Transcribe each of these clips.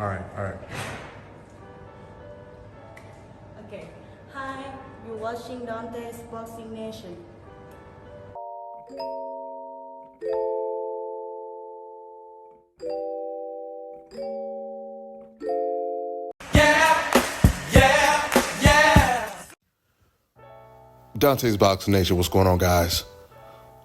All right. Okay. Hi, you're watching Dante's Boxing Nation. Dante's Boxing Nation, what's going on, guys?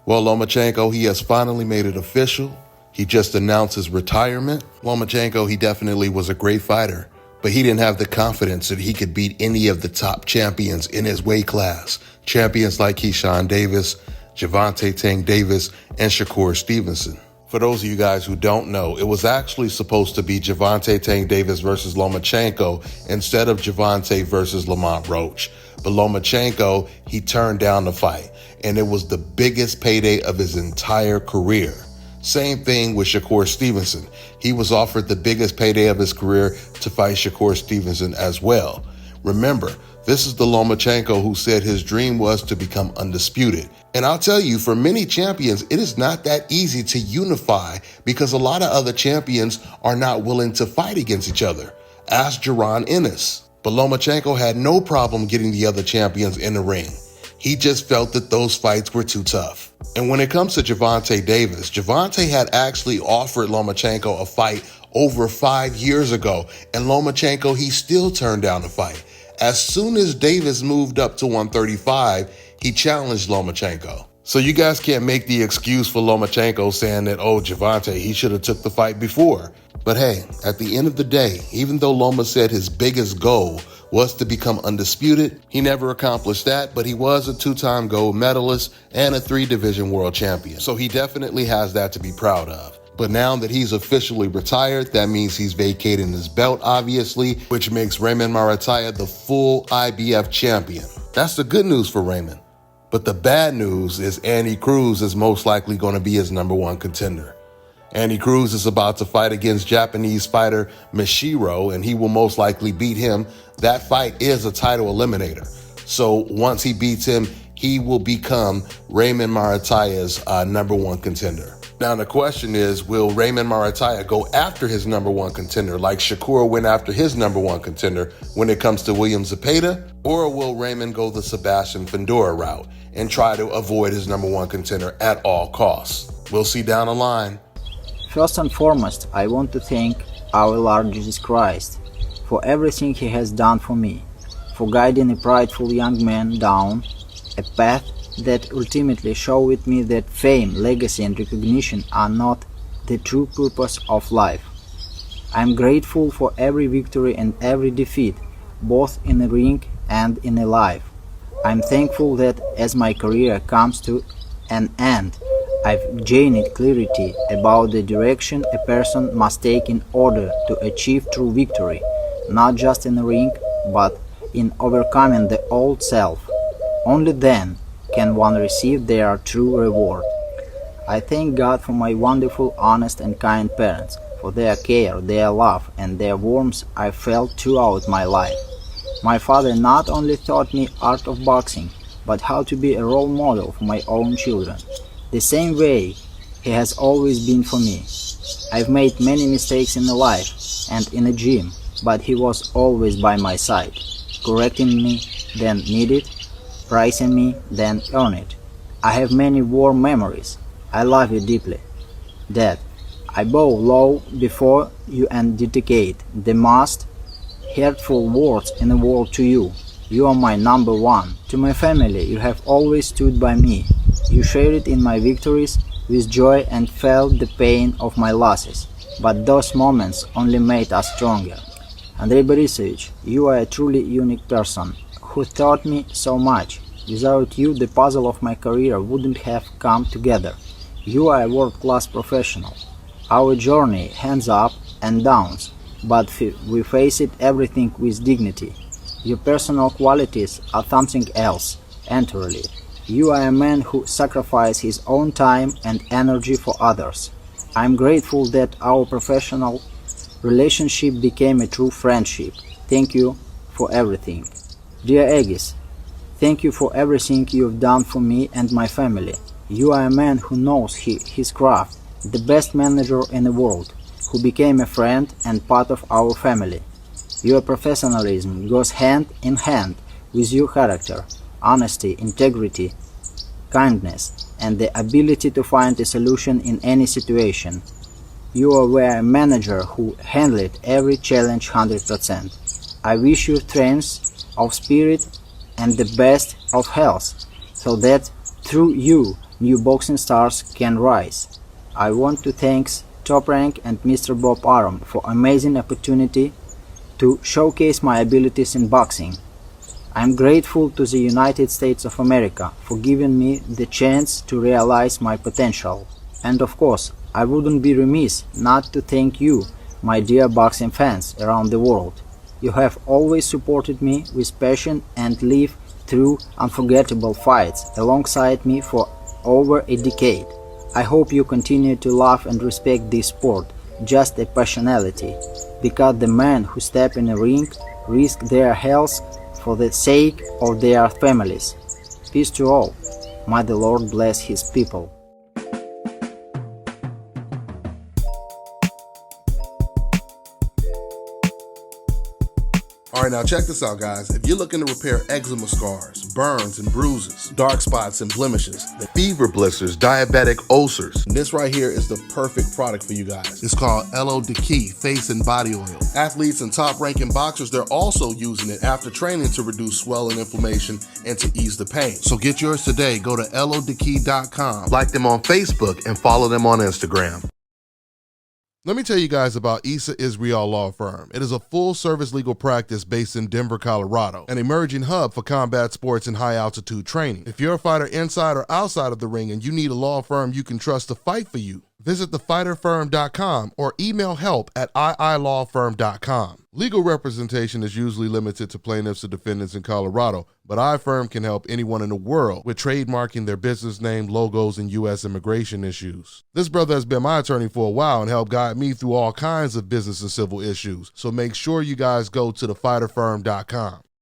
Well, Lomachenko, he has finally made it official. He just announced his retirement. Lomachenko, he definitely was a great fighter, but he didn't have the confidence that he could beat any of the top champions in his weight class. Champions like Keyshawn Davis, Gervonta Tank Davis, and Shakur Stevenson. For those of you guys who don't know, it was actually supposed to be Gervonta Tank Davis versus Lomachenko instead of Gervonta versus Lamont Roach. But Lomachenko, he turned down the fight, and it was the biggest payday of his entire career. Same thing with Shakur Stevenson. He was offered the biggest payday of his career to fight Shakur Stevenson as well. Remember, this is the Lomachenko who said his dream was to become undisputed. And I'll tell you, for many champions, it is not that easy to unify because a lot of other champions are not willing to fight against each other. Ask Jaron Ennis. But Lomachenko had no problem getting the other champions in the ring. He just felt that those fights were too tough. And when it comes to Gervonta Davis, Gervonta had actually offered Lomachenko a fight over 5 years ago, and Lomachenko, he still turned down the fight. As soon as Davis moved up to 135, he challenged Lomachenko. So you guys can't make the excuse for Lomachenko saying that, oh, Gervonta, he should have took the fight before. But hey, at the end of the day, even though Loma said his biggest goal was to become undisputed, he never accomplished that, but he was a 2-time gold medalist and a 3-division world champion. So he definitely has that to be proud of. But now that he's officially retired, that means he's vacating his belt, obviously, which makes Raymond Marataya the full IBF champion. That's the good news for Raymond. But the bad news is Andy Cruz is most likely going to be his #1 contender. Andy Cruz is about to fight against Japanese fighter Mishiro, and he will most likely beat him. That fight is a title eliminator. So once he beats him, he will become Raymond Marataya's #1 contender. Now the question is, will Raymond Marataya go after his #1 contender like Shakur went after his #1 contender when it comes to William Zepeda? Or will Raymond go the Sebastian Fundora route and try to avoid his #1 contender at all costs? We'll see down the line. First and foremost, I want to thank our Lord Jesus Christ for everything He has done for me, for guiding a prideful young man down a path that ultimately showed me that fame, legacy and recognition are not the true purpose of life. I am grateful for every victory and every defeat, both in the ring and in life. I am thankful that as my career comes to an end, I've gained clarity about the direction a person must take in order to achieve true victory, not just in the ring, but in overcoming the old self. Only then can one receive their true reward. I thank God for my wonderful, honest and kind parents, for their care, their love and their warmth I felt throughout my life. My father not only taught me art of boxing, but how to be a role model for my own children. The same way he has always been for me. I've made many mistakes in life and in the gym, but he was always by my side, correcting me then needed, praising me then earned it. I have many warm memories. I love you deeply. Dad, I bow low before you and dedicate the most heartful words in the world to you. You are my #1. To my family, you have always stood by me. You shared in my victories with joy and felt the pain of my losses, but those moments only made us stronger. Andrei Borisovich, you are a truly unique person who taught me so much. Without you, the puzzle of my career wouldn't have come together. You are a world-class professional. Our journey hands up and downs, but we face it everything with dignity. Your personal qualities are something else entirely. You are a man who sacrificed his own time and energy for others. I am grateful that our professional relationship became a true friendship. Thank you for everything. Dear Aegis, thank you for everything you've done for me and my family. You are a man who knows his craft, the best manager in the world, who became a friend and part of our family. Your professionalism goes hand in hand with your character, honesty, integrity, kindness, and the ability to find a solution in any situation. You were a manager who handled every challenge 100%. I wish you strength of spirit and the best of health, so that through you, new boxing stars can rise. I want to thank Top Rank and Mr. Bob Arum for amazing opportunity to showcase my abilities in boxing. I am grateful to the United States of America for giving me the chance to realize my potential. And of course, I wouldn't be remiss not to thank you, my dear boxing fans around the world. You have always supported me with passion and lived through unforgettable fights alongside me for over a decade. I hope you continue to love and respect this sport, just a passionality, because the men who step in a ring risk their health for the sake of their families. Peace to all. May the Lord bless His people. All right, now check this out, guys. If you're looking to repair eczema scars, burns and bruises, dark spots and blemishes, fever blisters, diabetic ulcers, this right here is the perfect product for you guys. It's called LO Deki Face and Body Oil. Athletes and top-ranking boxers, they're also using it after training to reduce swelling, inflammation, and to ease the pain. So get yours today. Go to lodeki.com, like them on Facebook, and follow them on Instagram. Let me tell you guys about Issa Israel Law Firm. It is a full-service legal practice based in Denver, Colorado, an emerging hub for combat sports and high-altitude training. If you're a fighter inside or outside of the ring and you need a law firm you can trust to fight for you, visit thefighterfirm.com or email help@iilawfirm.com. Legal representation is usually limited to plaintiffs or defendants in Colorado, but iFirm can help anyone in the world with trademarking their business name, logos, and U.S. immigration issues. This brother has been my attorney for a while and helped guide me through all kinds of business and civil issues, so make sure you guys go to thefighterfirm.com.